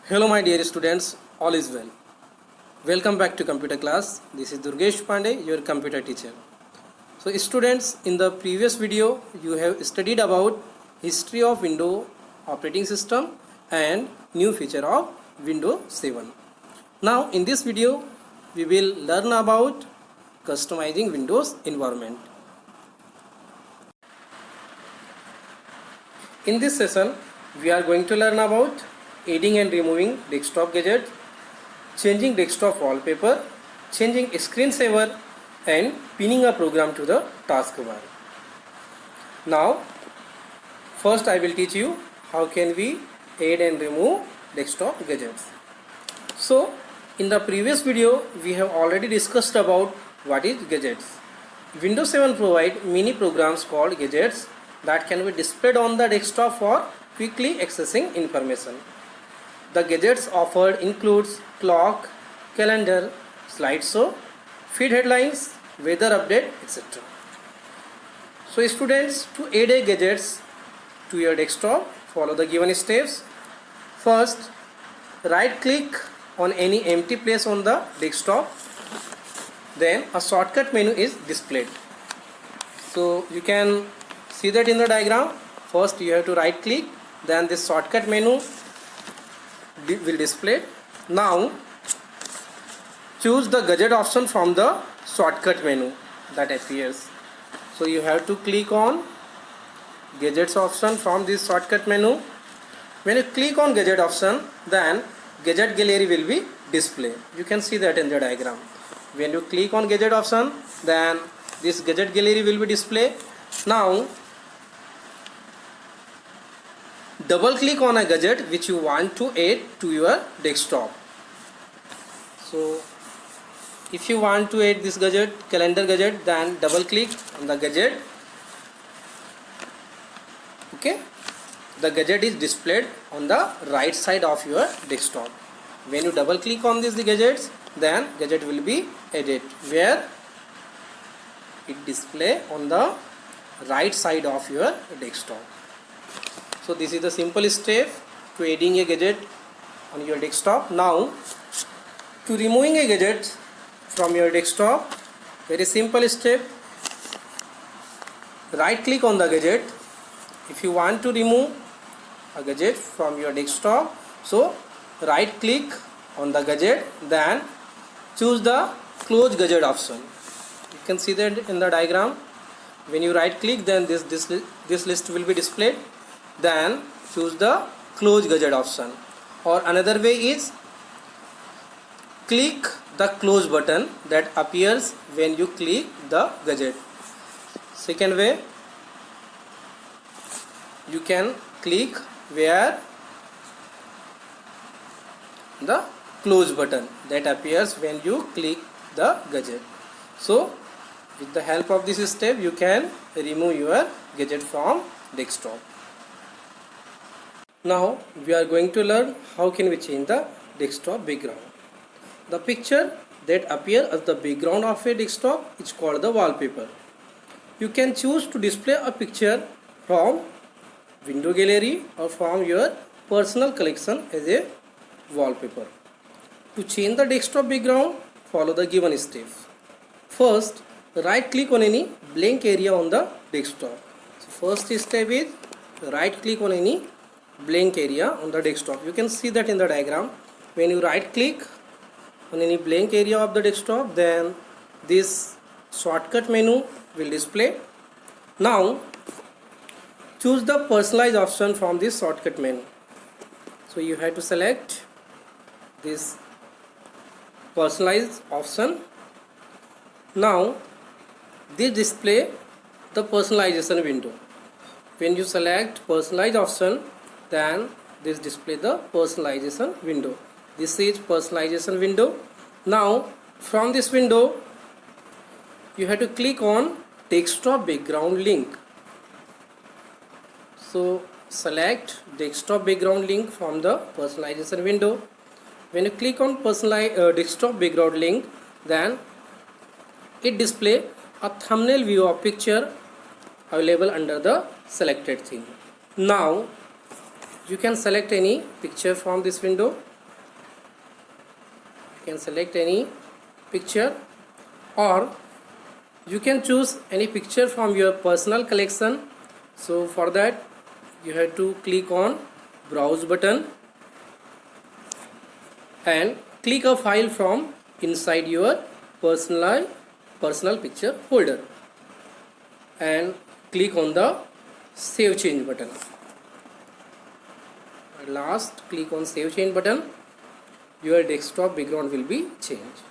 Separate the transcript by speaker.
Speaker 1: Hello my dear students, all is well. Welcome back to computer class. This is Durgesh Pandey, your computer teacher. So students, in the previous video you have studied about history of Windows operating system and new feature of Windows 7. Now in this video we will learn about customizing Windows environment. In this session we are going to learn about adding and removing desktop gadgets, changing desktop wallpaper, changing screensaver and pinning a program to the taskbar. Now first I will teach you how can we add and remove desktop gadgets. So in the previous video we have already discussed about what is gadgets. Windows 7 provides many programs called gadgets that can be displayed on the desktop for quickly accessing information. The gadgets offered includes clock, calendar, slideshow, feed headlines, weather update, etc. So students, to add a gadgets to your desktop, follow the given steps. First, right click on any empty place on the desktop. Then a shortcut menu is displayed. So you can see that in the diagram. First you have to right click, then this shortcut menu will display. Now choose the gadget option from the shortcut menu that appears. So you have to click on gadgets option from this shortcut menu. When you click on gadget option, then gadget gallery will be displayed. You can see that in the diagram. When you click on gadget option, then this gadget gallery will be displayed. Now double click on a gadget which you want to add to your desktop. So if you want to add this gadget, calendar gadget, then double click on the gadget. Okay, the gadget is displayed on the right side of your desktop. When you double click on these gadgets, then gadget will be added where it display on the right side of your desktop. So this is the simple step to adding a gadget on your desktop. Now to removing a gadget from your desktop, very simple step. Right click on the gadget. If you want to remove a gadget from your desktop, so right click on the gadget, then choose the close gadget option. You can see that in the diagram. When you right click, then this list will be displayed. Then choose the close gadget option, or another way is click the close button that appears when you click the gadget. Second way, you can click where the close button that appears when you click the gadget. So with the help of this step you can remove your gadget from desktop. Now we are going to learn how can we change the desktop background. The picture that appears as the background of a desktop is called the wallpaper. You can choose to display a picture from window gallery or from your personal collection as a wallpaper. To change the desktop background, follow the given steps. First, right click on any blank area on the desktop. So first step is right click on any blank area on the desktop. You can see that in the diagram. When you right click on any blank area of the desktop, then this shortcut menu will display. Now choose the personalize option from this shortcut menu. So you have to select this personalize option. Now this display the personalization window. When you select personalize option, then this display the personalization window. This is personalization window. Now from this window you have to click on desktop background link. So select desktop background link from the personalization window. When you click on desktop background link, then it display a thumbnail view of picture available under the selected theme. Now you can select any picture from this window. You can select any picture, or you can choose any picture from your personal collection. So for that you have to click on browse button and click a file from inside your personal picture folder and click on the save change button. At last click on save change button. Your desktop background will be changed.